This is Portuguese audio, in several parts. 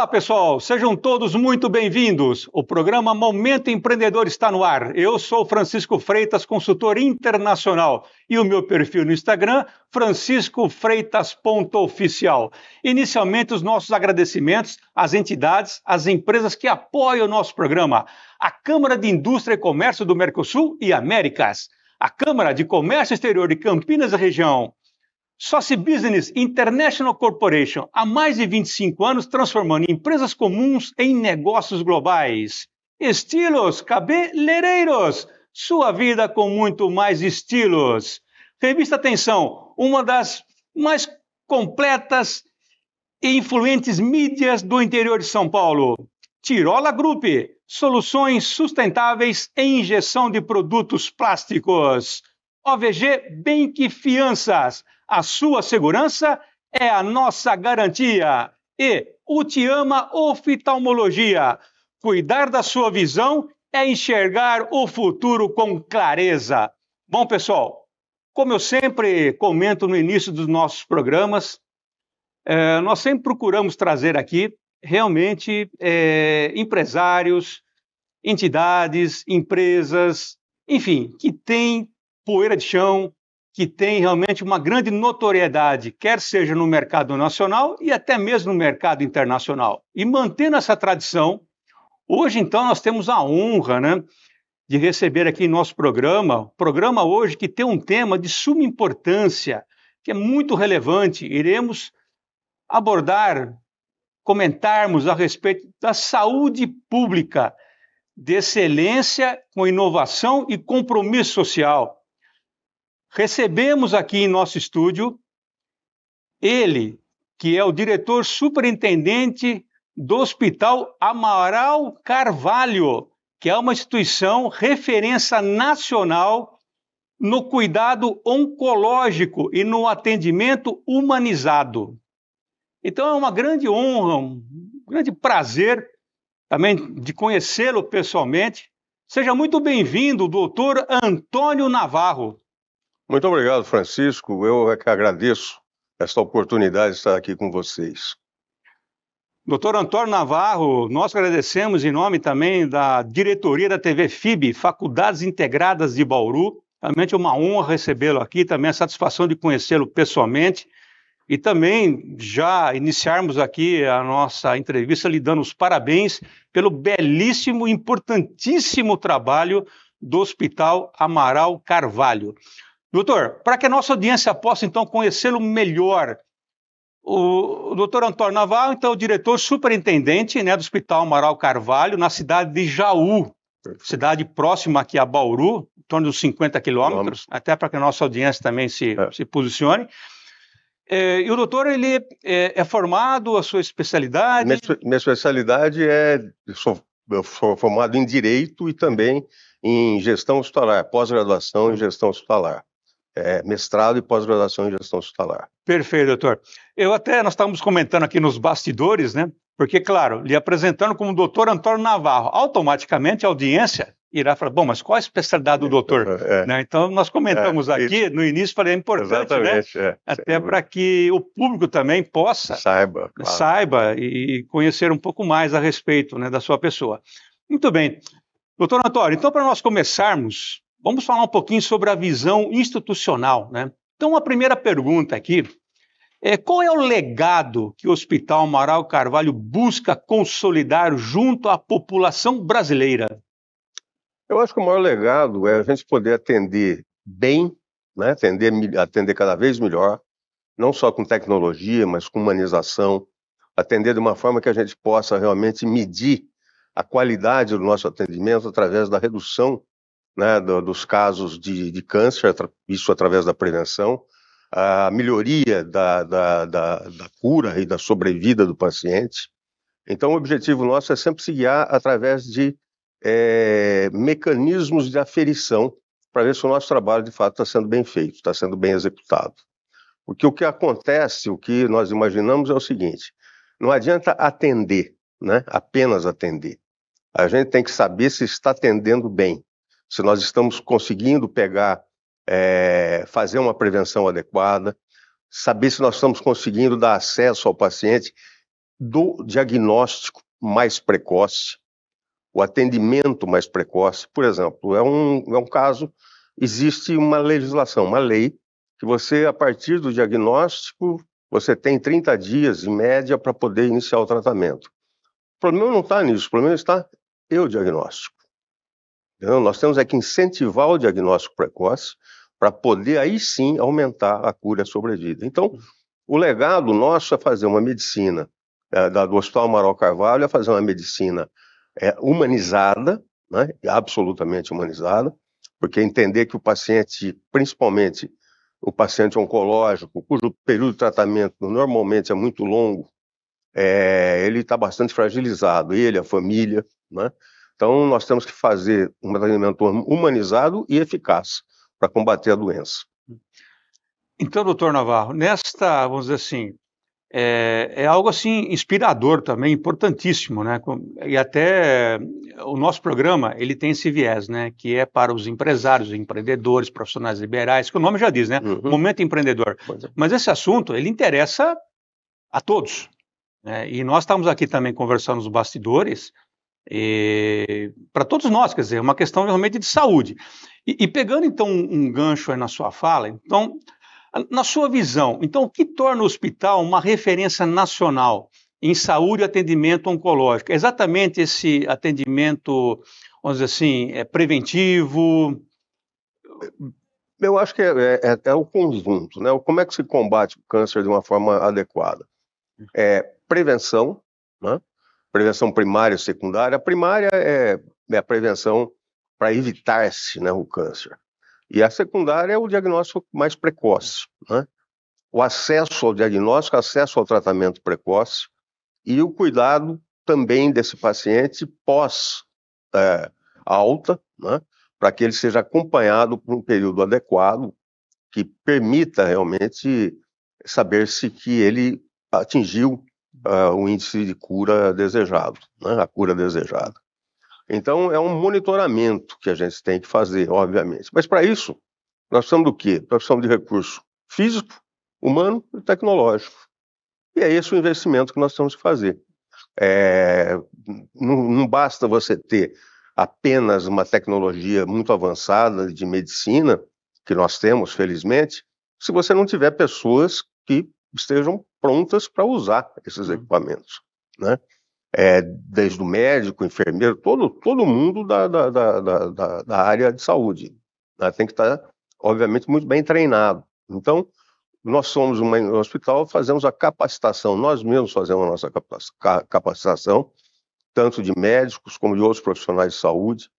Olá, pessoal, sejam todos muito bem-vindos. O programa Momento Empreendedor está no ar. Eu sou Francisco Freitas, consultor internacional, e o meu perfil no Instagram, franciscofreitas.oficial. Inicialmente, os nossos agradecimentos às entidades, às empresas que apoiam o nosso programa. A Câmara de Indústria e Comércio do Mercosul e Américas, a Câmara de Comércio Exterior de Campinas e Região, Soci Business International Corporation, há mais de 25 anos transformando empresas comuns em negócios globais. Estilos Cabeleireiros, sua vida com muito mais estilos. Revista Atenção, uma das mais completas e influentes mídias do interior de São Paulo. Tirola Group, soluções sustentáveis em injeção de produtos plásticos. OVG Bank Fianças, a sua segurança é a nossa garantia. E Utiama Oftalmologia, cuidar da sua visão é enxergar o futuro com clareza. Bom, pessoal, como eu sempre comento no início dos nossos programas, nós sempre procuramos trazer aqui realmente empresários, entidades, empresas, enfim, que têm poeira de chão, que tem realmente uma grande notoriedade, quer seja no mercado nacional e até mesmo no mercado internacional. E mantendo essa tradição, hoje então nós temos a honra, de receber aqui em nosso programa hoje que tem um tema de suma importância, que é muito relevante. Iremos abordar, comentarmos a respeito da saúde pública, de excelência com inovação e compromisso social. Recebemos aqui em nosso estúdio ele, que é o diretor superintendente do Hospital Amaral Carvalho, que é uma instituição referência nacional no cuidado oncológico e no atendimento humanizado. Então é uma grande honra, um grande prazer também de conhecê-lo pessoalmente. Seja muito bem-vindo, doutor Antônio Navarro. Muito obrigado, Francisco. Eu é que agradeço esta oportunidade de estar aqui com vocês. Doutor Antônio Navarro, nós agradecemos em nome também da diretoria da TV FIB, Faculdades Integradas de Bauru. Realmente é uma honra recebê-lo aqui, também a satisfação de conhecê-lo pessoalmente. E também já iniciarmos aqui a nossa entrevista lhe dando os parabéns pelo belíssimo e importantíssimo trabalho do Hospital Amaral Carvalho. Doutor, para que a nossa audiência possa, então, conhecê-lo melhor, o doutor Antônio Navarro, então, é o diretor superintendente do Hospital Amaral Carvalho, na cidade de Jaú, cidade próxima aqui a Bauru, em torno dos 50 quilômetros, até para que a nossa audiência também se posicione. E o doutor, ele é formado, a sua especialidade? Minha especialidade eu sou formado em Direito e também em Gestão Hospitalar, pós-graduação em Gestão Hospitalar. Mestrado e pós-graduação em Gestão Hospitalar. Perfeito, doutor. Nós estávamos comentando aqui nos bastidores, porque, claro, lhe apresentando como doutor Antônio Navarro, automaticamente a audiência irá falar, bom, mas qual a especialidade do doutor? Então, nós comentamos aqui, no início, falei, é importante, até para que o público também possa saiba e conhecer um pouco mais a respeito da sua pessoa. Muito bem. Doutor Antônio, então, para nós começarmos, vamos falar um pouquinho sobre a visão institucional, Então, a primeira pergunta aqui é qual é o legado que o Hospital Amaral Carvalho busca consolidar junto à população brasileira? Eu acho que o maior legado é a gente poder atender bem, atender cada vez melhor, não só com tecnologia, mas com humanização, atender de uma forma que a gente possa realmente medir a qualidade do nosso atendimento através da redução dos casos de câncer, isso através da prevenção, a melhoria da cura e da sobrevida do paciente. Então, o objetivo nosso é sempre se guiar através de mecanismos de aferição para ver se o nosso trabalho, de fato, está sendo bem feito, está sendo bem executado. Porque o que acontece, o que nós imaginamos é o seguinte, não adianta atender, apenas atender. A gente tem que saber se está atendendo bem, se nós estamos conseguindo fazer uma prevenção adequada, saber se nós estamos conseguindo dar acesso ao paciente do diagnóstico mais precoce, o atendimento mais precoce. Por exemplo, é um caso, existe uma legislação, uma lei, que você, a partir do diagnóstico, você tem 30 dias, em média, para poder iniciar o tratamento. O problema não está nisso, o problema está no diagnóstico. Então, nós temos que incentivar o diagnóstico precoce para poder, aí sim, aumentar a cura e a sobrevida. Então, o legado nosso é fazer uma medicina do Hospital Amaral Carvalho, é fazer uma medicina humanizada, né, absolutamente humanizada, porque entender que o paciente, principalmente o paciente oncológico, cujo período de tratamento normalmente é muito longo, ele está bastante fragilizado, ele, a família, né? Então, nós temos que fazer um tratamento humanizado e eficaz para combater a doença. Então, doutor Navarro, vamos dizer assim, é algo assim inspirador também, importantíssimo, né? E até o nosso programa, ele tem esse viés, né? Que é para os empresários, empreendedores, profissionais liberais, que o nome já diz, né? Momento empreendedor. Mas esse assunto, ele interessa a todos, né? E nós estamos aqui também conversando nos bastidores, para todos nós, quer dizer, é uma questão realmente de saúde. E pegando então um gancho aí na sua fala, então, na sua visão, então, o que torna o hospital uma referência nacional em saúde e atendimento oncológico? Exatamente esse atendimento, vamos dizer assim, preventivo? Eu acho que é o conjunto, né? Como é que se combate o câncer de uma forma adequada? Prevenção, né? Prevenção primária e secundária. A primária é a prevenção para evitar-se, né, o câncer. E a secundária é o diagnóstico mais precoce, né? O acesso ao diagnóstico, acesso ao tratamento precoce e o cuidado também desse paciente pós-alta, né? Para que ele seja acompanhado por um período adequado que permita realmente saber-se que ele atingiu o índice de cura desejado, né? A cura desejada. Então, é um monitoramento que a gente tem que fazer, obviamente. Mas, para isso, nós precisamos do quê? Nós precisamos de recurso físico, humano e tecnológico. E é esse o investimento que nós temos que fazer. Não basta você ter apenas uma tecnologia muito avançada de medicina, que nós temos, felizmente, se você não tiver pessoas que estejam prontas para usar esses equipamentos, né? Desde o médico, enfermeiro, todo mundo da área de saúde, né? Tem que estar, obviamente, muito bem treinado. Então, nós somos um hospital, fazemos a capacitação, nós mesmos fazemos a nossa capacitação, tanto de médicos como de outros profissionais de saúde,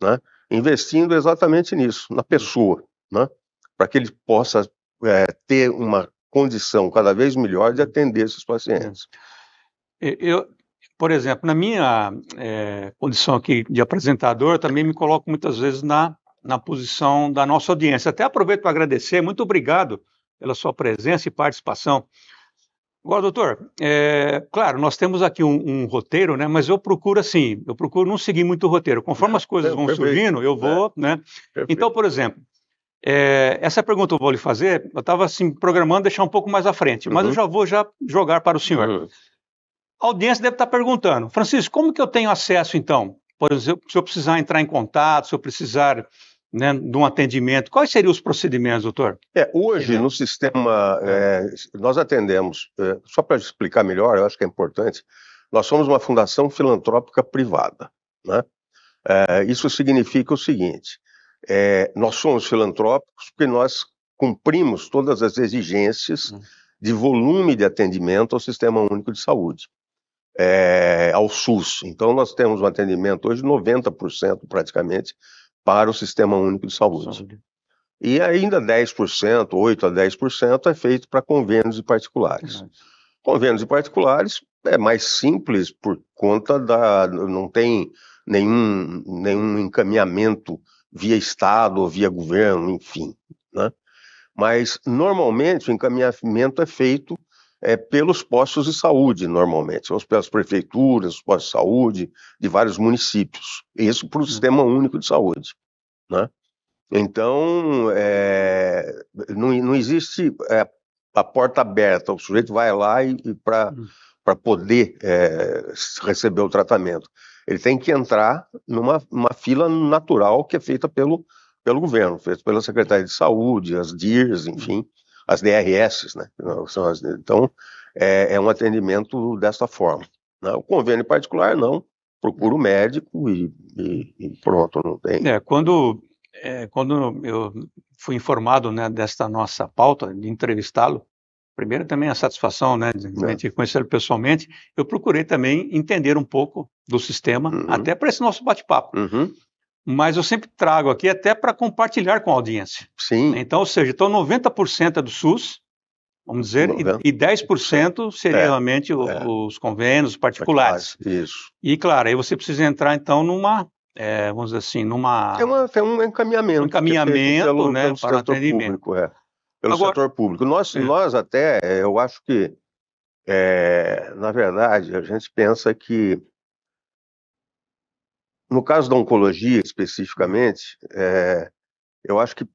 né? Investindo exatamente nisso, na pessoa, né? Para que ele possa ter uma condição cada vez melhor de atender esses pacientes. Por exemplo, na minha condição aqui de apresentador, também me coloco muitas vezes na posição da nossa audiência. Até aproveito para agradecer, muito obrigado pela sua presença e participação. Agora, doutor, claro, nós temos aqui um roteiro, né? Mas eu procuro não seguir muito o roteiro. Conforme as coisas vão surgindo, eu vou, né? Então, por exemplo, essa pergunta eu vou lhe fazer, eu estava assim, programando deixar um pouco mais à frente, mas eu já vou jogar para o senhor. A audiência deve estar perguntando, Francisco, como que eu tenho acesso, então? Por exemplo, se eu precisar entrar em contato, se eu precisar, né, de um atendimento, quais seriam os procedimentos, doutor? Hoje, no sistema, nós atendemos, só para explicar melhor, eu acho que é importante, nós somos uma fundação filantrópica privada, né? Isso significa o seguinte, nós somos filantrópicos porque nós cumprimos todas as exigências de volume de atendimento ao Sistema Único de Saúde. Ao SUS. Então, nós temos um atendimento hoje 90% praticamente para o Sistema Único de Saúde. E ainda 10%, 8% a 10% é feito para convênios e particulares. Convênios e particulares é mais simples por conta não tem nenhum encaminhamento via Estado ou via governo, enfim, né? Mas, normalmente, o encaminhamento é feito pelos postos de saúde, normalmente, são pelas prefeituras, os postos de saúde de vários municípios, isso para o Sistema Único de Saúde, né? Então, não existe a porta aberta, o sujeito vai lá para para poder receber o tratamento. Ele tem que entrar numa fila natural que é feita pelo governo, feita pela Secretaria de Saúde, as DIRs, enfim, as DRS, né? Então, é um atendimento dessa forma, né? O convênio particular, não. Procura o médico e pronto, não tem. Quando eu fui informado, né, desta nossa pauta, de entrevistá-lo, primeiro também a satisfação, né, de conhecê-lo pessoalmente, eu procurei também entender um pouco do sistema, até para esse nosso bate-papo. Mas eu sempre trago aqui até para compartilhar com a audiência. Sim. Então, ou seja, 90% é do SUS, vamos dizer, e 10% seria realmente os convênios particulares. Isso. E, claro, aí você precisa entrar, então, vamos dizer assim, Tem um encaminhamento. Um encaminhamento, pelo né, para o setor atendimento. público, pelo setor público. Nós até, eu acho que, na verdade, a gente pensa que, no caso da oncologia especificamente, eu acho que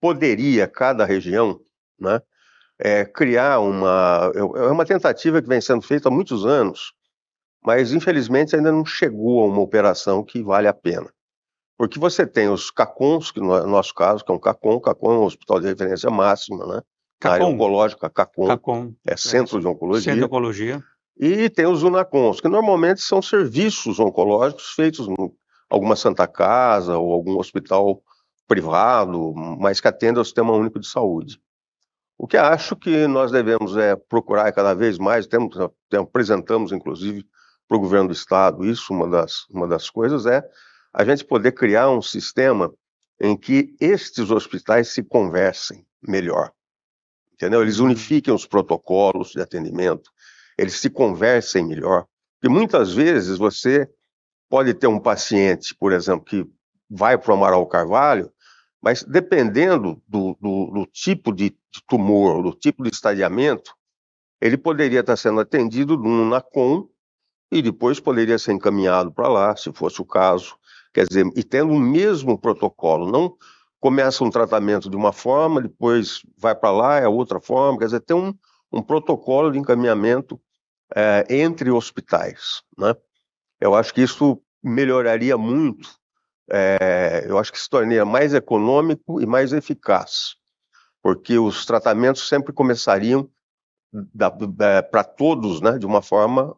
poderia cada região, né, criar uma tentativa que vem sendo feita há muitos anos, mas infelizmente ainda não chegou a uma operação que vale a pena. Porque você tem os CACONs, que no nosso caso, que é um CACON é um hospital de referência máxima, né? Na área oncológica, CACON é Centro de Oncologia. Centro de Oncologia. E tem os UNACONs, que normalmente são serviços oncológicos feitos em alguma Santa Casa ou algum hospital privado, mas que atende ao Sistema Único de Saúde. O que acho que nós devemos procurar cada vez mais, apresentamos inclusive para o governo do estado isso, uma das coisas a gente poder criar um sistema em que estes hospitais se conversem melhor, entendeu? Eles unifiquem os protocolos de atendimento, eles se conversem melhor, porque muitas vezes você pode ter um paciente, por exemplo, que vai para o Amaral Carvalho, mas dependendo do tipo de tumor, do tipo de estadiamento, ele poderia estar sendo atendido num NACOM e depois poderia ser encaminhado para lá, se fosse o caso. Quer dizer, e tendo o mesmo protocolo, não começa um tratamento de uma forma, depois vai para lá, é outra forma, quer dizer, tem um protocolo de encaminhamento entre hospitais, né? Eu acho que isso melhoraria muito, eu acho que se tornaria mais econômico e mais eficaz, porque os tratamentos sempre começariam para todos, né, de uma forma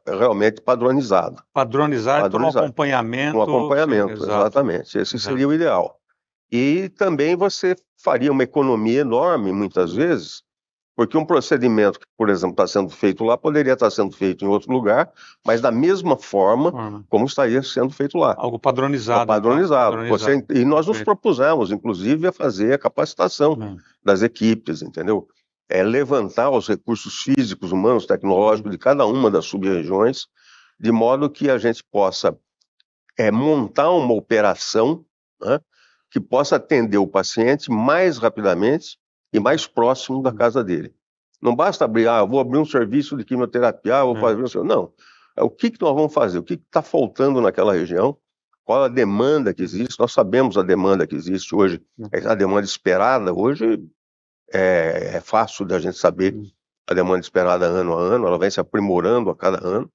realmente padronizada. Padronizado, com acompanhamento. Com acompanhamento, sim, exatamente. Esse seria o ideal. E também você faria uma economia enorme, muitas vezes, porque um procedimento que, por exemplo, está sendo feito lá, poderia estar sendo feito em outro lugar, mas da mesma forma como estaria sendo feito lá. Algo padronizado. Padronizado. E nós nos propusemos, inclusive, a fazer a capacitação das equipes, entendeu? Levantar os recursos físicos, humanos, tecnológicos de cada uma das sub-regiões, de modo que a gente possa montar uma operação, né, que possa atender o paciente mais rapidamente e mais próximo da casa dele. Não basta abrir, eu vou abrir um serviço de quimioterapia, vou fazer um serviço. Não. O que nós vamos fazer? O que está faltando naquela região? Qual a demanda que existe? Nós sabemos a demanda que existe hoje, a demanda esperada hoje é fácil da gente saber a demanda esperada ano a ano, ela vem se aprimorando a cada ano.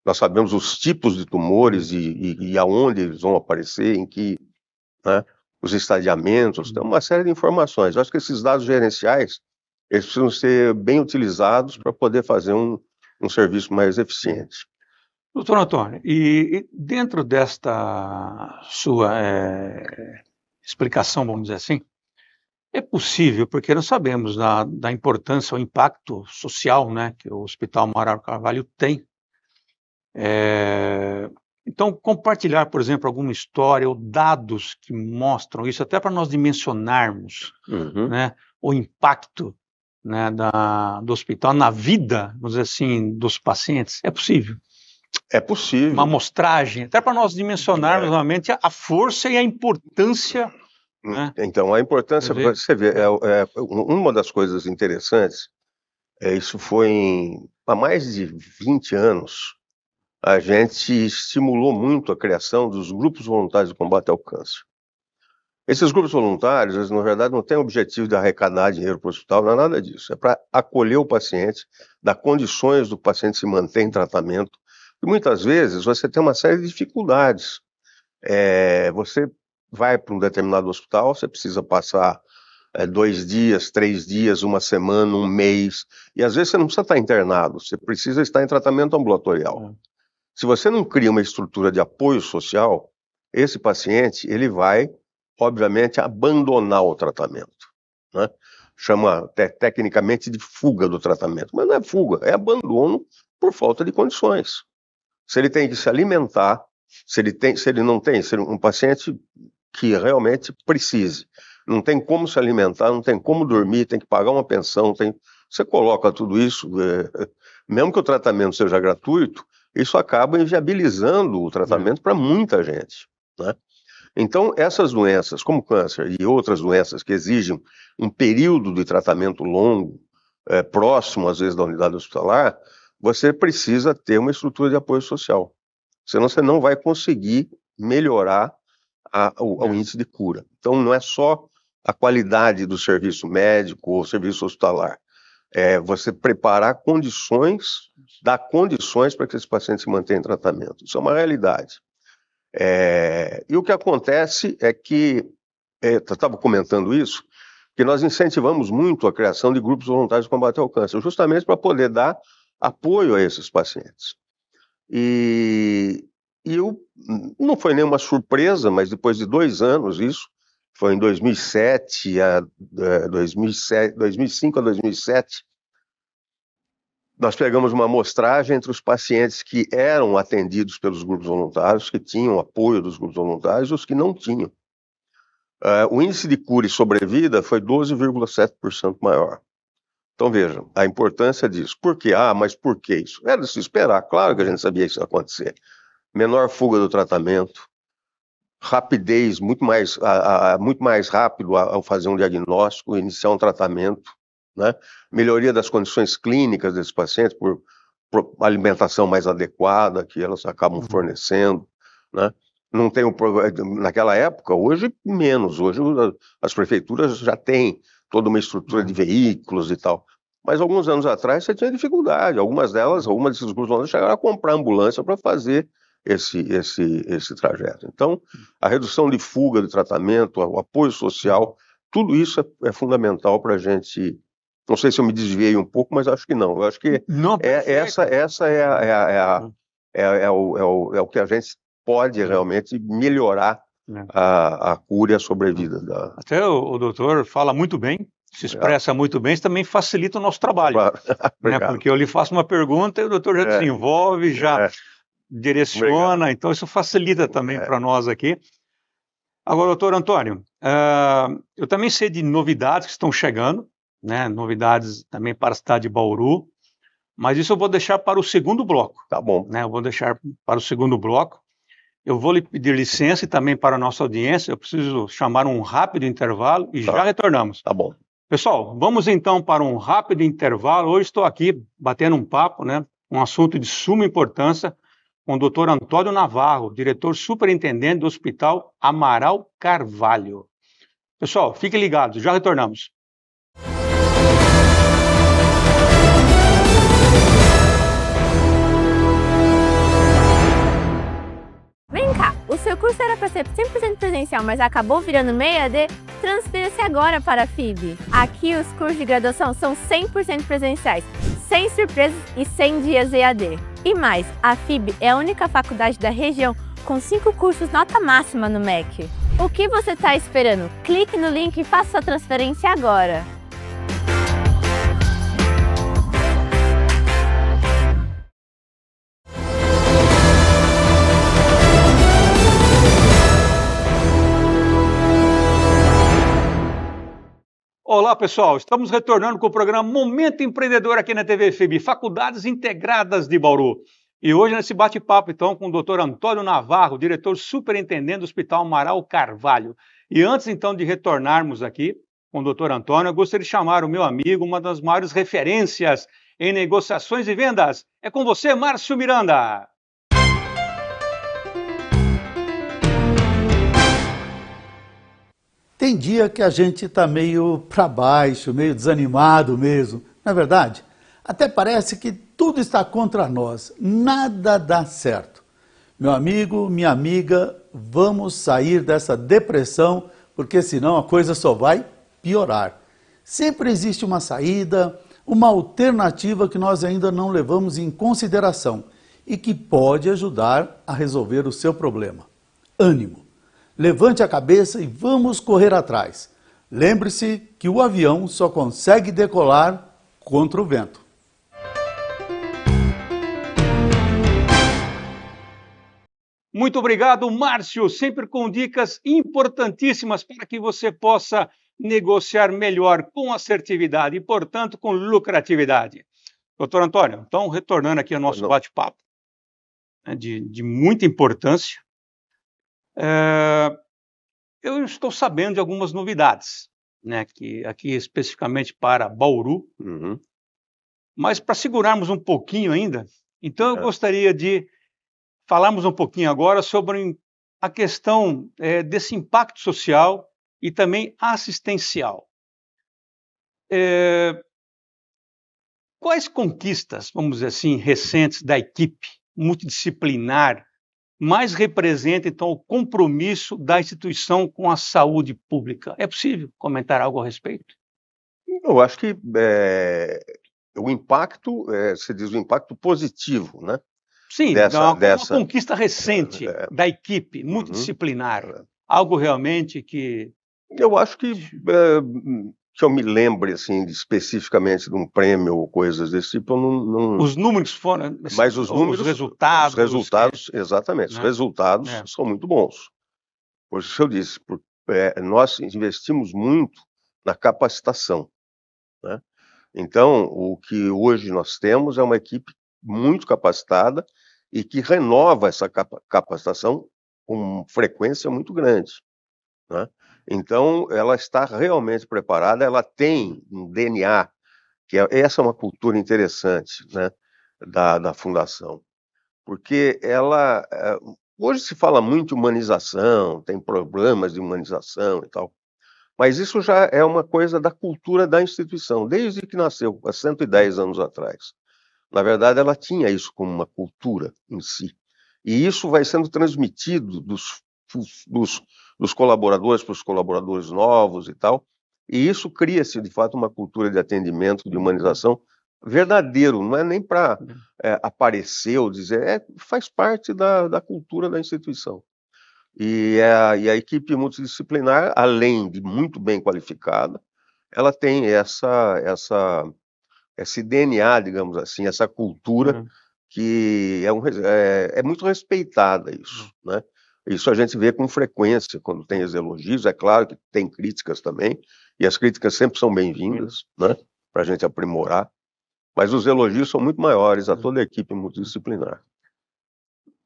Nós sabemos os tipos de tumores e aonde eles vão aparecer, em que, né, os estadiamentos, tem uma série de informações. Eu acho que esses dados gerenciais, eles precisam ser bem utilizados para poder fazer um serviço mais eficiente. Doutor Antônio, e dentro desta sua explicação, vamos dizer assim, é possível, porque nós sabemos da importância, o impacto social, né, que o Hospital Amaral Carvalho tem. Então, compartilhar, por exemplo, alguma história ou dados que mostram isso, até para nós dimensionarmos, né, o impacto, né, do hospital na vida, vamos dizer assim, dos pacientes, é possível? É possível. Uma amostragem, até para nós dimensionarmos realmente a força e a importância. Né? Então, a importância, você vê, uma das coisas interessantes, isso foi há mais de 20 anos, a gente estimulou muito a criação dos grupos voluntários de combate ao câncer. Esses grupos voluntários, eles, na verdade, não têm o objetivo de arrecadar dinheiro para o hospital, não é nada disso. É para acolher o paciente, dar condições do paciente se manter em tratamento. E muitas vezes você tem uma série de dificuldades. Você vai para um determinado hospital, você precisa passar 2 dias, 3 dias, uma semana, um mês, e às vezes você não precisa estar internado, você precisa estar em tratamento ambulatorial. Se você não cria uma estrutura de apoio social, esse paciente, ele vai, obviamente, abandonar o tratamento, né? Chama tecnicamente de fuga do tratamento, mas não é fuga, é abandono por falta de condições. Se ele tem que se alimentar, se ele não tem, se um paciente que realmente precise, não tem como se alimentar, não tem como dormir, tem que pagar uma pensão, você coloca tudo isso, mesmo que o tratamento seja gratuito, isso acaba inviabilizando o tratamento para muita gente, né? Então, essas doenças, como câncer e outras doenças que exigem um período de tratamento longo, próximo, às vezes, da unidade hospitalar, você precisa ter uma estrutura de apoio social. Senão você não vai conseguir melhorar o índice de cura. Então, não é só a qualidade do serviço médico ou serviço hospitalar. É você preparar condições, dar condições para que esse paciente se mantenha em tratamento. Isso é uma realidade. E o que acontece é que, eu estava comentando isso, que nós incentivamos muito a criação de grupos voluntários de combate ao câncer, justamente para poder dar apoio a esses pacientes. E não foi nenhuma surpresa, mas depois de 2 anos, isso foi em 2005 a 2007, nós pegamos uma amostragem entre os pacientes que eram atendidos pelos grupos voluntários, que tinham apoio dos grupos voluntários, e os que não tinham. O índice de cura e sobrevida foi 12,7% maior. Então vejam, a importância disso. Por quê? Mas por que isso? Era de se esperar, claro que a gente sabia que isso ia acontecer. Menor fuga do tratamento, rapidez, muito mais rápido ao fazer um diagnóstico, iniciar um tratamento, né? Melhoria das condições clínicas desses pacientes por alimentação mais adequada que elas acabam fornecendo, né? Não tem naquela época, hoje menos, hoje as prefeituras já têm toda uma estrutura de veículos e tal, mas alguns anos atrás você tinha dificuldade, algumas desses grupos voluntários chegaram a comprar ambulância para fazer esse trajeto. Então, a redução de fuga de tratamento, o apoio social, tudo isso é fundamental para a gente. Não sei se eu me desviei um pouco, mas acho que não. Eu acho que essa é o que a gente pode realmente melhorar a cura e a sobrevida. Até o doutor fala muito bem, se expressa muito bem, isso também facilita o nosso trabalho. Claro. Né? Porque eu lhe faço uma pergunta e o doutor já desenvolve, já direciona, então isso facilita também para nós aqui. Agora, doutor Antônio, eu também sei de novidades que estão chegando, né? Novidades também para a cidade de Bauru, mas isso eu vou deixar para o segundo bloco. Tá bom. Né? Eu vou deixar para o segundo bloco. Eu vou lhe pedir licença e também para a nossa audiência, eu preciso chamar um rápido intervalo e já retornamos. Tá bom. Pessoal, vamos então para um rápido intervalo. Hoje estou aqui batendo um papo, né? Um assunto de suma importância com o Dr. Antônio Navarro, diretor superintendente do Hospital Amaral Carvalho. Pessoal, fiquem ligados, já retornamos. Vem cá, o seu curso era para ser 100% presencial, mas acabou virando meio EAD? Transfira-se agora para a FIB. Aqui os cursos de graduação são 100% presenciais, sem surpresas e 100 dias EAD. E mais, a FIB é a única faculdade da região com 5 cursos nota máxima no MEC. O que você está esperando? Clique no link e faça sua transferência agora. Olá, pessoal. Estamos retornando com o programa Momento Empreendedor aqui na TV FIB, Faculdades Integradas de Bauru. E hoje nesse bate-papo, então, com o Dr. Antônio Navarro, diretor superintendente do Hospital Amaral Carvalho. E antes, então, de retornarmos aqui com o Dr. Antônio, eu gostaria de chamar o meu amigo, uma das maiores referências em negociações e vendas. É com você, Márcio Miranda. Tem dia que a gente está meio para baixo, meio desanimado mesmo, não é verdade? Até parece que tudo está contra nós, nada dá certo. Meu amigo, minha amiga, vamos sair dessa depressão, porque senão a coisa só vai piorar. Sempre existe uma saída, uma alternativa que nós ainda não levamos em consideração e que pode ajudar a resolver o seu problema. Ânimo! Levante a cabeça e vamos correr atrás. Lembre-se que o avião só consegue decolar contra o vento. Muito obrigado, Márcio, sempre com dicas importantíssimas para que você possa negociar melhor com assertividade e, portanto, com lucratividade. Doutor Antônio, então, retornando aqui ao nosso bate-papo, né, de muita importância, eu estou sabendo de algumas novidades, né, que aqui especificamente para Bauru, mas para segurarmos um pouquinho ainda, então eu gostaria de falarmos um pouquinho agora sobre a questão desse impacto social e também assistencial. Quais conquistas, vamos dizer assim, recentes da equipe multidisciplinar mais representa, então, o compromisso da instituição com a saúde pública? É possível comentar algo a respeito? Eu acho que o impacto, se diz o impacto positivo, né? Sim, uma conquista recente da equipe multidisciplinar. Algo realmente que... Eu acho que eu me lembre, assim, especificamente de um prêmio ou coisas desse tipo, eu não... Os números foram... Mas os números... Os resultados... Os resultados, exatamente. Os resultados são muito bons. Por isso eu disse, nós investimos muito na capacitação, né? Então, o que hoje nós temos é uma equipe muito capacitada e que renova essa capacitação com frequência muito grande, né? Então, ela está realmente preparada, ela tem um DNA, essa é uma cultura interessante, né, da Fundação, porque ela, hoje se fala muito de humanização, tem programas de humanização e tal, mas isso já é uma coisa da cultura da instituição, desde que nasceu, há 110 anos atrás. Na verdade, ela tinha isso como uma cultura em si, e isso vai sendo transmitido dos colaboradores para os colaboradores novos e tal, e isso cria-se, de fato, uma cultura de atendimento, de humanização verdadeiro, não é nem para aparecer ou dizer, faz parte da cultura da instituição. E a equipe multidisciplinar, além de muito bem qualificada, ela tem esse DNA, digamos assim, essa cultura que é muito respeitada isso, né? Isso a gente vê com frequência quando tem os elogios, é claro que tem críticas também, e as críticas sempre são bem-vindas, né, para a gente aprimorar, mas os elogios são muito maiores a toda a equipe multidisciplinar.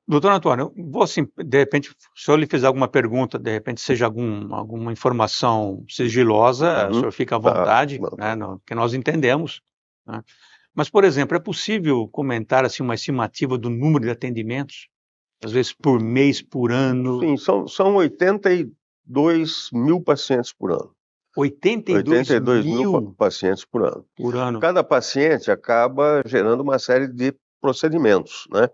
Doutor Antônio, vou assim, de repente, se eu lhe fizer alguma pergunta, de repente seja alguma informação sigilosa, o senhor fica à vontade, né, que nós entendemos, né? Mas, por exemplo, é possível comentar assim, uma estimativa do número de atendimentos? Às vezes por mês, por ano? Sim, são 82 mil pacientes por ano. 82 mil pacientes por ano. Por ano. Cada paciente acaba gerando uma série de procedimentos, né?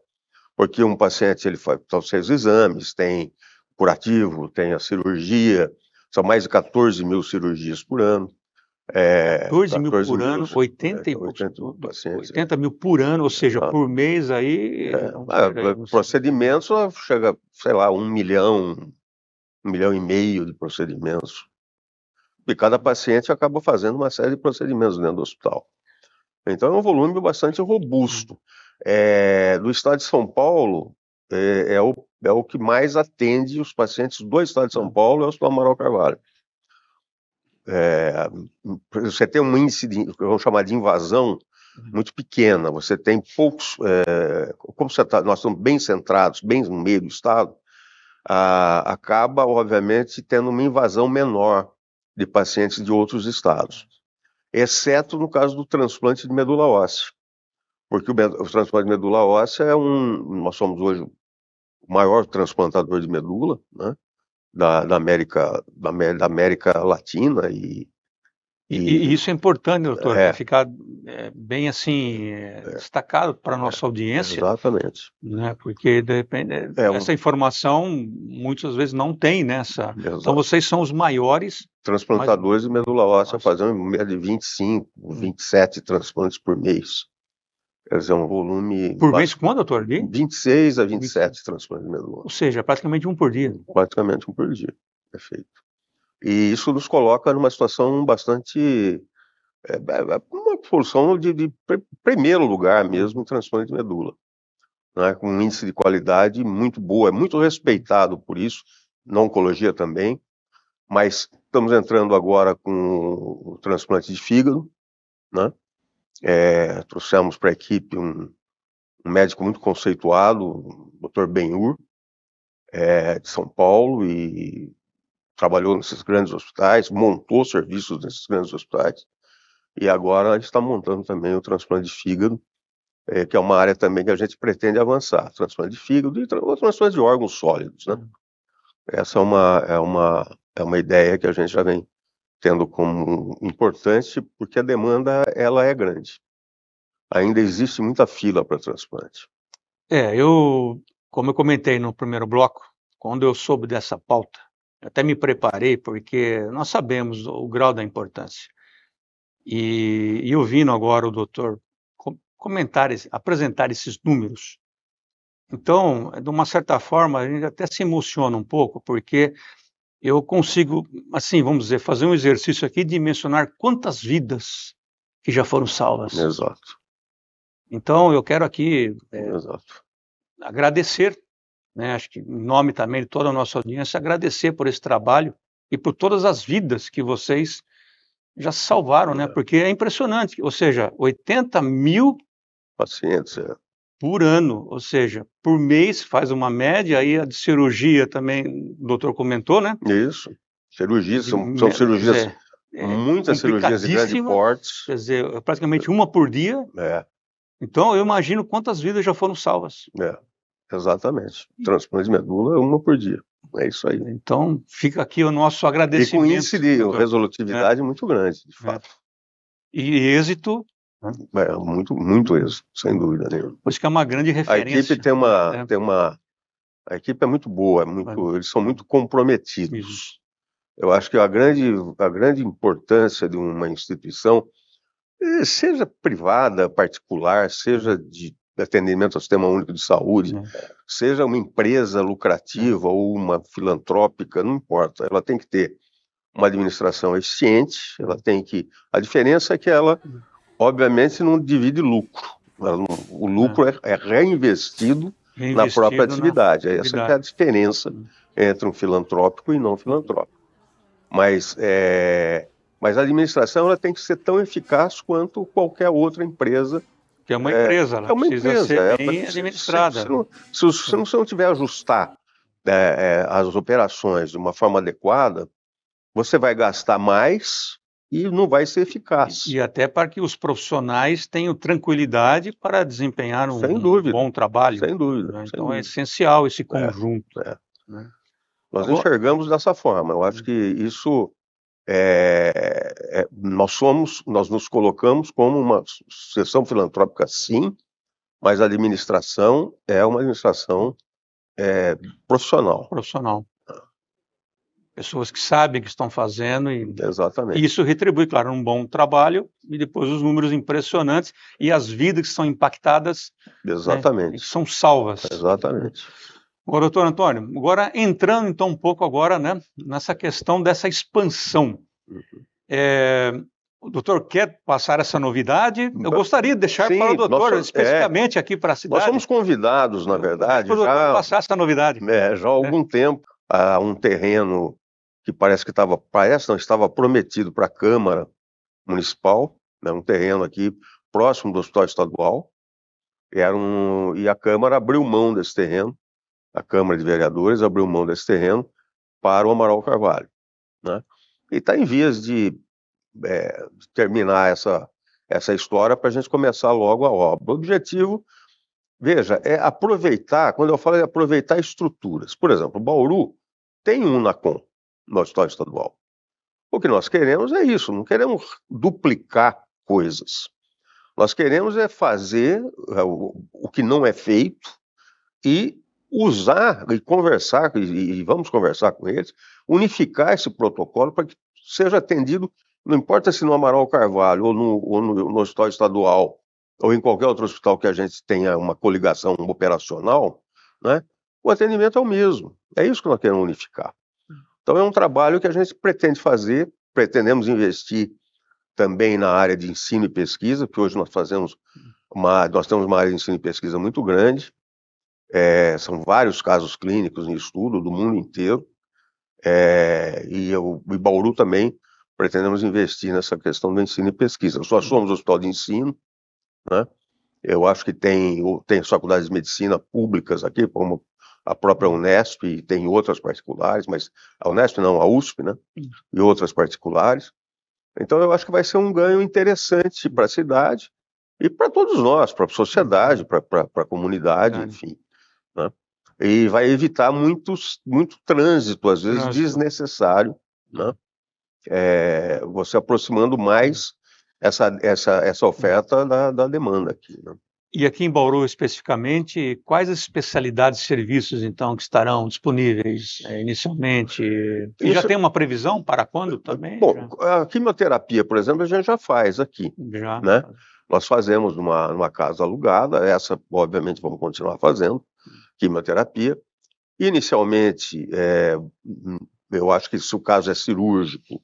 Porque um paciente ele faz os seus exames, tem curativo, tem a cirurgia, são mais de 14 mil cirurgias por ano. 14 mil por ano, 80 mil por ano, ou seja, por mês aí... procedimentos chega, sei lá, 1 milhão e meio de procedimentos. E cada paciente acaba fazendo uma série de procedimentos dentro do hospital. Então é um volume bastante robusto. Do estado de São Paulo, é o que mais atende os pacientes do estado de São Paulo, é o Hospital Amaral Carvalho. Você tem um índice que vamos chamar de invasão muito pequena, você tem poucos, como nós estamos bem centrados, bem no meio do estado, acaba, obviamente, tendo uma invasão menor de pacientes de outros estados, exceto no caso do transplante de medula óssea, porque o transplante de medula óssea nós somos hoje o maior transplantador de medula, né? da América Latina E isso é importante, doutor, É. para ficar bem assim destacado para a nossa audiência, exatamente. né? Porque depende, essa informação muitas vezes não tem nessa. Então Exato. vocês são os maiores Transplantadores de medula óssea Nossa. fazendo em média de 25, 27 transplantes por mês. Quer dizer, um volume por mês, quando, doutor? 26 a 27 transplantes de medula Ou óssea. seja, praticamente um por dia. Praticamente um por dia. Perfeito. E isso nos coloca numa situação bastante. Uma solução de primeiro lugar mesmo em transplante de medula. Né, com um índice de qualidade muito boa, é muito respeitado por isso, na oncologia também, mas estamos entrando agora com o transplante de fígado, né? Trouxemos para a equipe um médico muito conceituado, o Dr. Benhur, de São Paulo, e trabalhou nesses grandes hospitais, montou serviços nesses grandes hospitais, e agora a gente está montando também o transplante de fígado, que é uma área também que a gente pretende avançar, transplante de fígado e transplante de órgãos sólidos, né? Essa é uma ideia que a gente já vem tendo como importante, porque a demanda ela é grande. Ainda existe muita fila para transplante. Como eu comentei no primeiro bloco, quando eu soube dessa pauta, eu até me preparei, porque nós sabemos o grau da importância. E ouvindo agora o doutor apresentar esses números, então, de uma certa forma, a gente até se emociona um pouco, porque eu consigo, assim, vamos dizer, fazer um exercício aqui de mencionar quantas vidas que já foram salvas. Exato. Então, eu quero aqui Exato. agradecer, né, acho que em nome também de toda a nossa audiência, agradecer por esse trabalho e por todas as vidas que vocês já salvaram, né? Porque é impressionante, ou seja, 80 mil pacientes por ano, ou seja, por mês faz uma média, aí a de cirurgia também, o doutor comentou, né? Isso. Cirurgias, são cirurgias, muitas cirurgias de grande porte. Quer dizer, praticamente uma por dia. Então, eu imagino quantas vidas já foram salvas. Exatamente. Transplante de medula, uma por dia. É isso aí. Então, fica aqui o nosso agradecimento. E com índice de resolutividade muito grande, de fato. E êxito. Muito, muito êxito, sem dúvida nenhuma. Pois que é uma grande referência. A equipe a equipe é muito boa, eles são muito comprometidos. Isso. Eu acho que a grande importância de uma instituição, seja privada, particular, seja de atendimento ao Sistema Único de Saúde, seja uma empresa lucrativa ou uma filantrópica, não importa, ela tem que ter uma administração eficiente, a diferença é que ela, obviamente, não divide lucro, o lucro é reinvestido na própria atividade, essa é a diferença entre um filantrópico e não filantrópico. Mas a administração ela tem que ser tão eficaz quanto qualquer outra empresa. Que é uma empresa, ela precisa ser bem administrada. Se você não tiver ajustar as operações de uma forma adequada, você vai gastar mais e não vai ser eficaz. E até para que os profissionais tenham tranquilidade para desempenhar um bom trabalho. Sem dúvida. Né? Então é essencial esse conjunto. Né? Nós enxergamos dessa forma. Eu acho que isso nós nos colocamos como uma seção filantrópica, sim, mas a administração é uma administração profissional. Pessoas que sabem o que estão fazendo Exatamente. E isso retribui, claro, um bom trabalho e depois os números impressionantes e as vidas que são impactadas. Exatamente. Né, são salvas. Exatamente. Bom, doutor Antônio, agora entrando então um pouco agora, né, nessa questão dessa expansão. O doutor quer passar essa novidade? Eu gostaria de deixar para o doutor, especificamente aqui para a cidade. Nós somos convidados, na verdade, para o doutor passar essa novidade. Já há algum tempo, a um terreno que estava prometido para a Câmara Municipal, né, um terreno aqui próximo do Hospital Estadual, e a Câmara abriu mão desse terreno, a Câmara de Vereadores abriu mão desse terreno para o Amaral Carvalho, né? E está em vias de terminar essa história para a gente começar logo a obra. O objetivo, veja, é aproveitar, quando eu falo é aproveitar estruturas. Por exemplo, Bauru tem um NACOM no Hospital Estadual. O que nós queremos é isso, não queremos duplicar coisas. Nós queremos é fazer o que não é feito e usar e conversar, e vamos conversar com eles, unificar esse protocolo para que seja atendido, não importa se no Amaral Carvalho ou no Hospital Estadual ou em qualquer outro hospital que a gente tenha uma coligação operacional, né, o atendimento é o mesmo. É isso que nós queremos unificar. Então é um trabalho que a gente pretende fazer, pretendemos investir também na área de ensino e pesquisa, porque hoje nós temos uma área de ensino e pesquisa muito grande, são vários casos clínicos em estudo do mundo inteiro, e Bauru também pretendemos investir nessa questão do ensino e pesquisa. Nós só somos hospital de ensino, né? Eu acho que tem faculdades de medicina públicas aqui, como a própria Unesp, e tem outras particulares, mas a Unesp não, a USP, né? E outras particulares. Então eu acho que vai ser um ganho interessante para a cidade e para todos nós, para a sociedade, para a comunidade, enfim, né? E vai evitar muito trânsito, às vezes desnecessário, né? Você aproximando mais essa oferta da demanda aqui, né? E aqui em Bauru, especificamente, quais as especialidades e serviços, então, que estarão disponíveis inicialmente? E já tem uma previsão para quando também? Bom, a quimioterapia, por exemplo, a gente já faz aqui, né? Nós fazemos numa casa alugada, essa, obviamente, vamos continuar fazendo, quimioterapia. Inicialmente, eu acho que se o caso é cirúrgico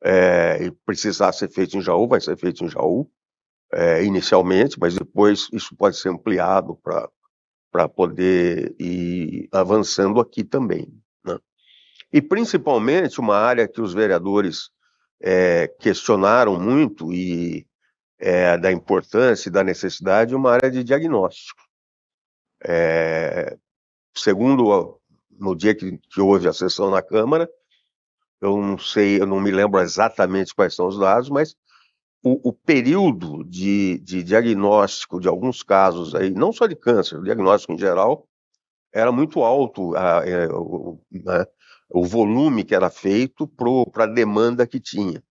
e precisar ser feito em Jaú, vai ser feito em Jaú. Inicialmente, mas depois isso pode ser ampliado para poder ir avançando aqui também, né? E principalmente uma área que os vereadores questionaram muito e da importância e da necessidade, uma área de diagnóstico. Segundo no dia que houve a sessão na Câmara, eu não me lembro exatamente quais são os dados, mas o período de diagnóstico de alguns casos, aí, não só de câncer, o diagnóstico em geral, era muito alto, o volume que era feito para a demanda que tinha.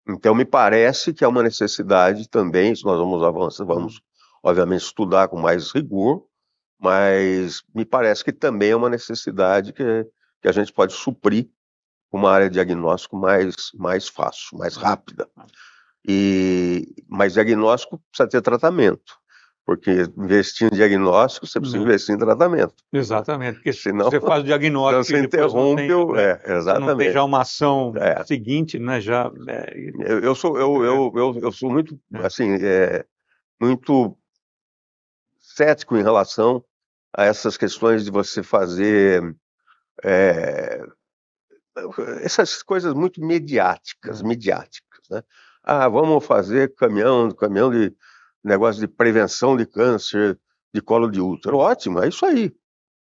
Então, me parece que é uma necessidade também, se nós vamos avançar, vamos, obviamente, estudar com mais rigor, mas me parece que também é uma necessidade que a gente pode suprir uma área de diagnóstico mais fácil, mais rápida. Mas diagnóstico precisa ter tratamento, porque investir em diagnóstico, você precisa investir em tratamento. Exatamente, porque senão você faz o diagnóstico você interrompe, exatamente. Não tem já uma ação seguinte, né? Eu sou muito, assim, muito cético em relação a essas questões de você fazer essas coisas muito midiáticas, né? Vamos fazer caminhão de negócio de prevenção de câncer de colo de útero. Ótimo, é isso aí.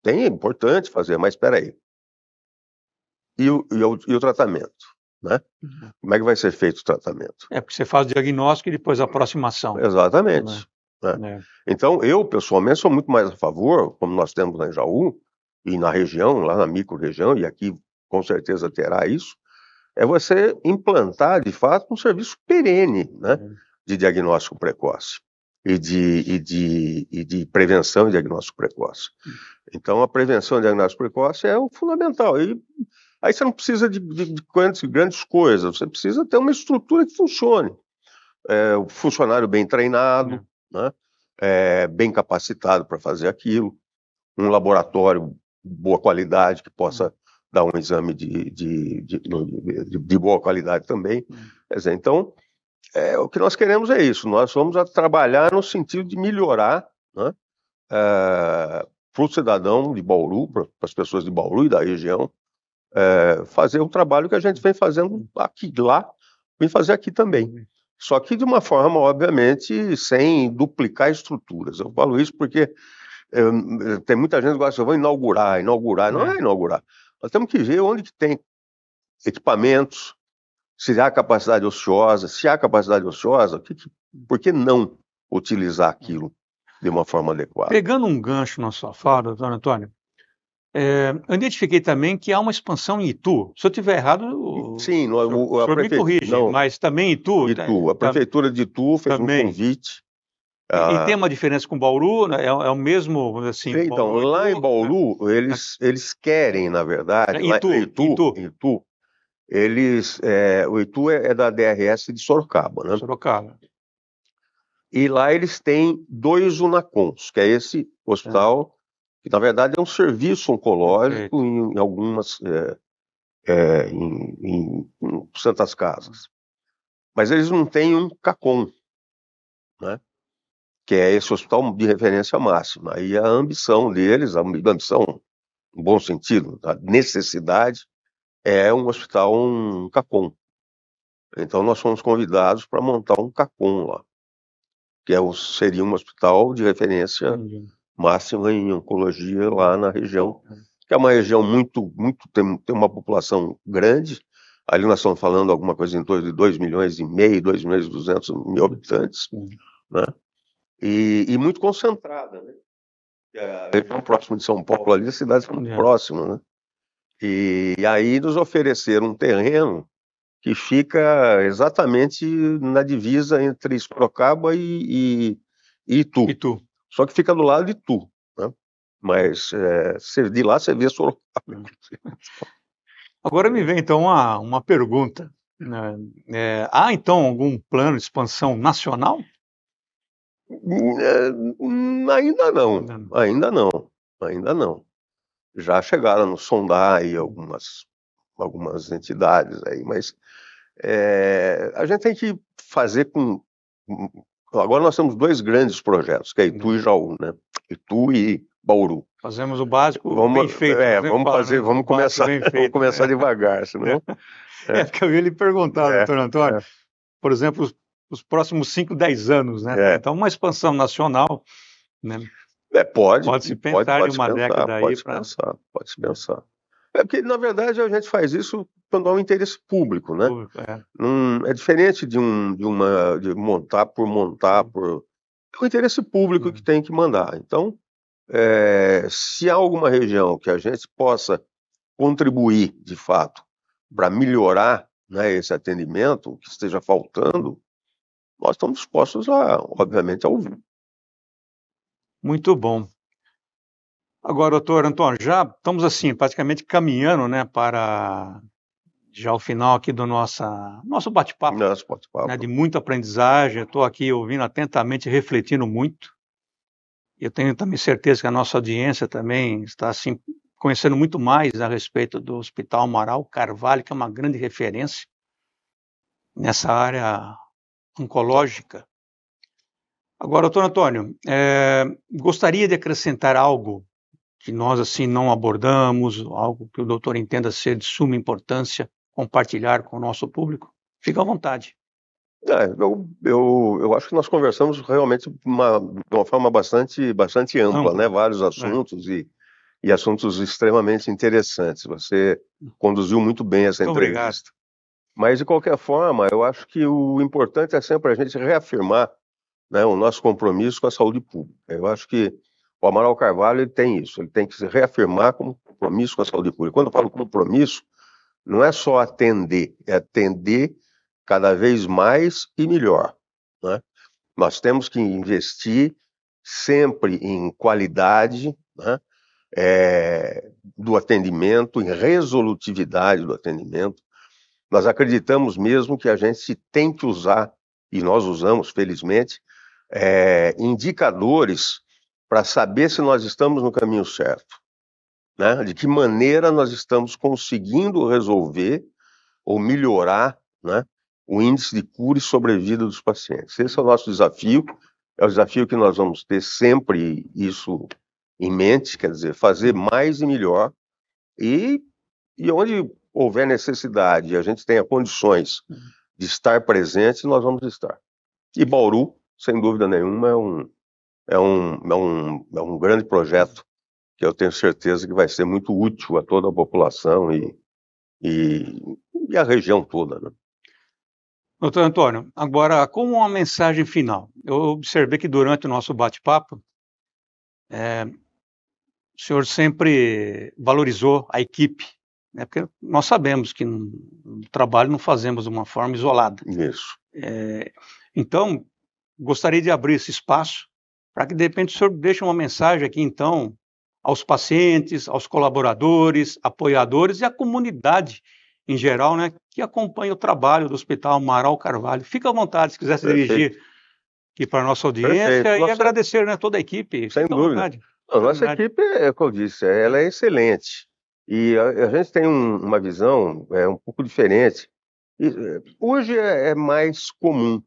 É importante fazer, mas espera aí. E o tratamento, né? Como é que vai ser feito o tratamento? Porque você faz o diagnóstico e depois a aproximação. Exatamente. Né? Então, eu, pessoalmente, sou muito mais a favor, como nós temos na Jaú, e na região, lá na micro-região, e aqui com certeza terá isso, é você implantar, de fato, um serviço perene, né, de diagnóstico precoce e de prevenção e diagnóstico precoce. Então, a prevenção e diagnóstico precoce é o fundamental. E aí você não precisa de grandes coisas, você precisa ter uma estrutura que funcione. O funcionário bem treinado, né, bem capacitado para fazer aquilo, um laboratório de boa qualidade que possa dar um exame de boa qualidade também. Quer dizer, então, o que nós queremos é isso. Nós vamos trabalhar no sentido de melhorar, né, para o cidadão de Bauru, para as pessoas de Bauru e da região, fazer um trabalho que a gente vem fazendo aqui, lá, vem fazer aqui também. Só que de uma forma, obviamente, sem duplicar estruturas. Eu falo isso porque tem muita gente que gosta de vou inaugurar. Não é inaugurar. Nós temos que ver onde que tem equipamentos, se há capacidade ociosa. Se há capacidade ociosa, por que não utilizar aquilo de uma forma adequada? Pegando um gancho na sua fala, doutor Antônio, Eu identifiquei também que há uma expansão em Itu. Se eu estiver errado, Sim, o senhor me corrige, não, mas também em Itu. Itu. A prefeitura de Itu fez um também. convite. E tem uma diferença com Bauru, né? É o mesmo, vamos dizer assim. Então, Bauru, lá Itu, em Bauru, eles querem, na verdade, lá Itu, em Itu, o Itu é da DRS de Sorocaba, né? Sorocaba. E lá eles têm 2 Unacons, que é esse hospital, que na verdade é um serviço oncológico em algumas em santas casas. Mas eles não têm um CACOM, né? Que é esse hospital de referência máxima. Aí a ambição deles, a ambição, no bom sentido, a necessidade, é um hospital, um CACOM. Então nós fomos convidados para montar um CACOM lá, que seria um hospital de referência máxima em oncologia lá na região, que é uma região tem uma população grande. Ali nós estamos falando alguma coisa em torno de 2,5 milhões, 2.200.000 habitantes, né? E muito concentrada, né? A região próxima de São Paulo ali, as cidades são muito próximas, né? E aí nos ofereceram um terreno que fica exatamente na divisa entre Sorocaba e Itu. Só que fica do lado de Itu, né? Mas de lá você vê Sorocaba. Agora me vem então uma pergunta. Há então algum plano de expansão nacional? Ainda não. Já chegaram a nos sondar aí algumas entidades aí, mas a gente tem que fazer com... Agora nós temos 2 grandes projetos, que é Itu e Jaú, né? Itu e Bauru. Fazemos o básico bem feito. Vamos começar devagar, senão... que eu ia lhe perguntar, doutor Antônio. Por exemplo, os próximos 5, 10 anos, né? Então, uma expansão nacional, né? Pode-se pensar em uma década aí. Pode-se pensar. Porque, na verdade, a gente faz isso quando há um interesse público, né? É diferente de montar por... É o interesse público que tem que mandar. Então, se há alguma região que a gente possa contribuir, de fato, para melhorar, né, esse atendimento, que esteja faltando, nós estamos dispostos obviamente, a ouvir. Muito bom. Agora, doutor Antônio, já estamos assim, praticamente caminhando, né, para já o final aqui do nosso bate-papo. Né, de muita aprendizagem. Eu estou aqui ouvindo atentamente, refletindo muito. Eu tenho também certeza que a nossa audiência também está assim, conhecendo muito mais a respeito do Hospital Amaral Carvalho, que é uma grande referência nessa área oncológica. Agora, doutor Antônio, gostaria de acrescentar algo que nós assim não abordamos, algo que o doutor entenda ser de suma importância, compartilhar com o nosso público? Fica à vontade. Eu acho que nós conversamos realmente de uma forma bastante ampla, né? Vários assuntos e assuntos extremamente interessantes. Você conduziu muito bem essa entrevista. Obrigado. Mas, de qualquer forma, eu acho que o importante é sempre a gente reafirmar, né, o nosso compromisso com a saúde pública. Eu acho que o Amaral Carvalho ele tem isso, ele tem que se reafirmar como compromisso com a saúde pública. Quando eu falo compromisso, não é só atender, é atender cada vez mais e melhor, né? Nós temos que investir sempre em qualidade, né, do atendimento, em resolutividade do atendimento. Nós acreditamos mesmo que a gente tem que usar, e nós usamos, felizmente, indicadores para saber se nós estamos no caminho certo, né? De que maneira nós estamos conseguindo resolver ou melhorar, né, o índice de cura e sobrevida dos pacientes. Esse é o nosso desafio, é o desafio que nós vamos ter sempre isso em mente, quer dizer, fazer mais e melhor, e onde houver necessidade e a gente tenha condições de estar presente, nós vamos estar. E Bauru, sem dúvida nenhuma, é um grande projeto que eu tenho certeza que vai ser muito útil a toda a população e a região toda, né? Doutor Antônio, agora, como uma mensagem final, eu observei que durante o nosso bate-papo, o senhor sempre valorizou a equipe, né? Porque nós sabemos que no trabalho não fazemos de uma forma isolada. Isso. Então, gostaria de abrir esse espaço para que, de repente, o senhor deixe uma mensagem aqui, então, aos pacientes, aos colaboradores, apoiadores e à comunidade em geral, né, que acompanha o trabalho do Hospital Amaral Carvalho. Fica à vontade, se quiser se dirigir aqui para a nossa audiência e agradecer, né, toda a equipe. Sem dúvida. A nossa equipe, como eu disse, ela é excelente. E a gente tem uma visão um pouco diferente. Hoje é mais comum,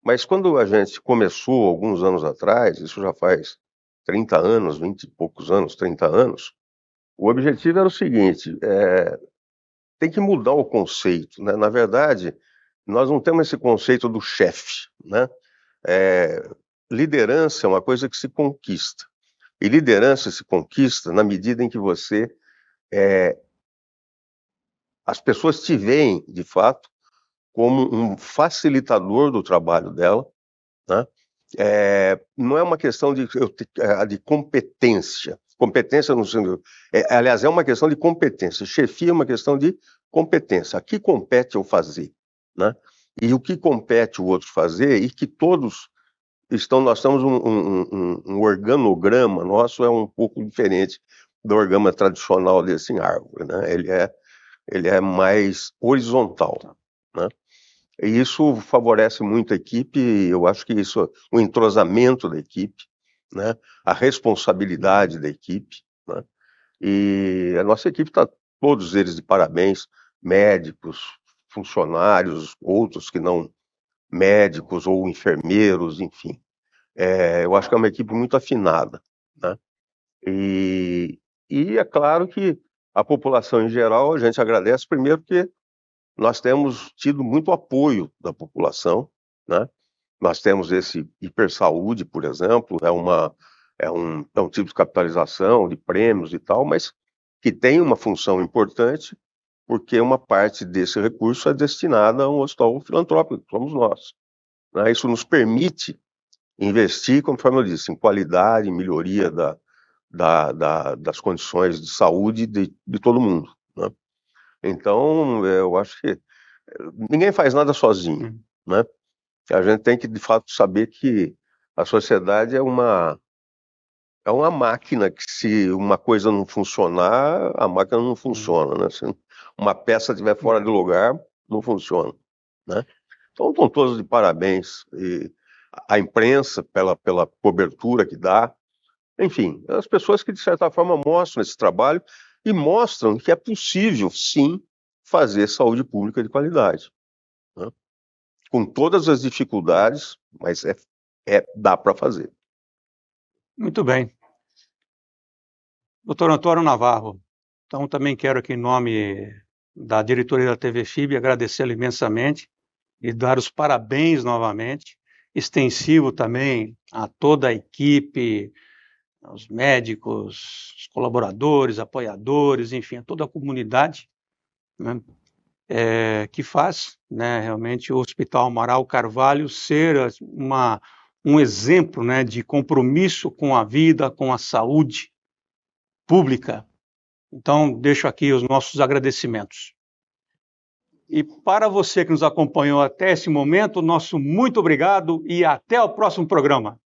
mas quando a gente começou, alguns anos atrás, isso já faz 30 anos, 20 e poucos anos, 30 anos, o objetivo era o seguinte, tem que mudar o conceito, né? Na verdade, nós não temos esse conceito do chefe, né? Liderança é uma coisa que se conquista. E liderança se conquista na medida em que você as pessoas te veem, de fato, como um facilitador do trabalho dela, né? Não é uma questão de competência. Competência no sentido, aliás, é uma questão de competência. Chefia é uma questão de competência. A que compete eu fazer, né? E o que compete o outro fazer, e que todos nós temos um organograma nosso é um pouco diferente do organograma tradicional desse em árvore, né? Ele é mais horizontal, né? E isso favorece muito a equipe, eu acho que isso, o entrosamento da equipe, né? A responsabilidade da equipe, né? E a nossa equipe está, todos eles de parabéns, médicos, funcionários, outros que não médicos ou enfermeiros, enfim. Eu acho que é uma equipe muito afinada, né? E é claro que a população em geral, a gente agradece primeiro porque nós temos tido muito apoio da população, né? Nós temos esse Hipersaúde, por exemplo, é um tipo de capitalização, de prêmios e tal, mas que tem uma função importante, porque uma parte desse recurso é destinada a um hospital filantrópico, que somos nós, né? Isso nos permite investir, conforme eu disse, em qualidade, em melhoria das condições de saúde de todo mundo, né? Então, eu acho que ninguém faz nada sozinho, né? A gente tem que, de fato, saber que a sociedade é uma máquina que, se uma coisa não funcionar, a máquina não funciona, né? Se uma peça estiver fora do lugar, não funciona, né? Então, estão todos de parabéns. E a imprensa pela cobertura que dá. Enfim, as pessoas que, de certa forma, mostram esse trabalho e mostram que é possível, sim, fazer saúde pública de qualidade, né? Com todas as dificuldades, mas dá para fazer. Muito bem. Doutor Antônio Navarro, então também quero aqui, em nome da diretoria da TV FIB, agradecê-lo imensamente e dar os parabéns novamente, extensivo também a toda a equipe, aos médicos, os colaboradores, apoiadores, enfim, a toda a comunidade, né, que faz, né, realmente o Hospital Amaral Carvalho ser um exemplo, né, de compromisso com a vida, com a saúde pública. Então, deixo aqui os nossos agradecimentos. E para você que nos acompanhou até esse momento, nosso muito obrigado e até o próximo programa.